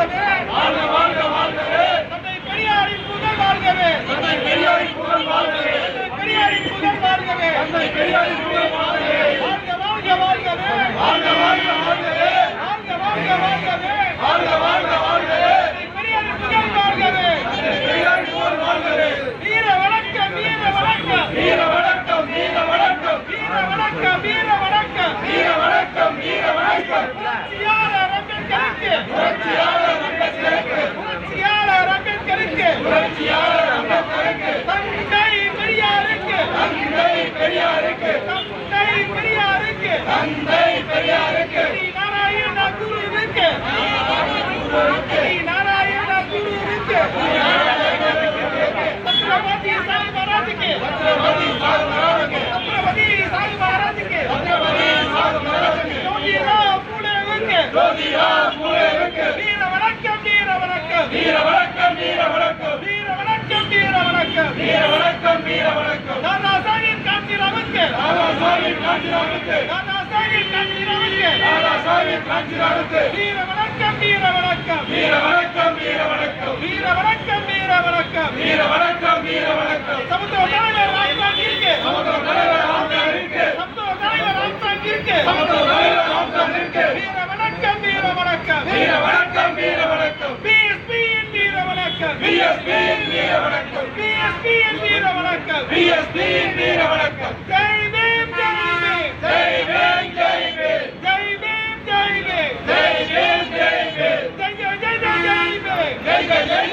வாழ்கவே வாழ்க வாழ்க வாழ்கவே தந்தை பெரியாரின் புகழ் வாழ்கவே தந்தை பெரியாரின் புகழ் வாழ்கவே பெரியாரின் புகழ் வாழ்கவே தந்தை பெரியாரின் புகழ் வாழ்கவே வாழ்க வாழ்க வாழ்கவே வாழ்க வாழ்க வாழ்கவே வாழ்க வாழ்க வாழ்கவே வாழ்க வாழ்க வாழ்கவே பெரியாரின் புகழ் வாழ்கவே பெரியாரின் புகழ் வாழ்கவே வீர வணக்கம் வீர வணக்கம் வீர வணக்கம் வீர வணக்கம் வீர வணக்கம் வீர வணக்கம் வீர வணக்கம் வீர வணக்கம் புரட்சியாளர் அம்பேத்கருக்கு புரட்சியாளர் அம்பேத்கருக்கு புரட்சியாளர் அம்பேத்கருக்கு புரட்சியாளர் அம்பேத்கருக்கு தந்தை பெரியாருக்கு தந்தை பெரியாருக்கு தந்தை பெரியாருக்கு தந்தை பெரியாருக்கு ஸ்ரீ நாராயண குருவுக்கு ஸ்ரீ நாராயண குருவுக்கு छत्रपति साई महाराज के छत्रपति साई महाराज के छत्रपति साई महाराज के छत्रपति साई महाराज के ज्योतिराव फूले के ज्योतिराव फूले के वीर वणक्कम वीर वणक्कम वीर वणक्कम वीर वणक्कम वीर वणक्कम वीर वणक्कम वीर वणक्कम वीर वणक्कम दादा साहेब कांचीराव के दादा साहेब कांचीराव के दादा साहेब कांचीराव के दादा साहेब कांचीराव के वीर वणक्कम वीर वणक्कम वीर वणक्कम वीर वणक्कम वीर वणक्कम वीर वणक्कम वीर वणक्कम वीर वणक्कम சமத்துவ தலைவர் ராம்சாங் கிர்கே சமத்துவ தலைவர் ராம்சாங் கிர்கே சமத்துவ தலைவர் ராம்சாங் கிர்கே சமத்துவ தலைவர் ராம்சாங் கிர்கே வீர வணக்கம் வீர வணக்கம் வீர வணக்கம் வீர வணக்கம் பிஎஸ்பி வீர வணக்கம் பிஎஸ்பி வீர வணக்கம் பிஎஸ்பி வீர வணக்கம் பிஎஸ்பி வீர வணக்கம் ஜெய் பீம் ஜெய் பீம் ஜெய் பீம் ஜெய் பீம் ஜெய் பீம் ஜெய் பீம் ஜெய் பீம் ஜெய் பீம் ஜெய் ஜெய் ஜெய் ஜெய் பீம் ஜெய் ஜெய்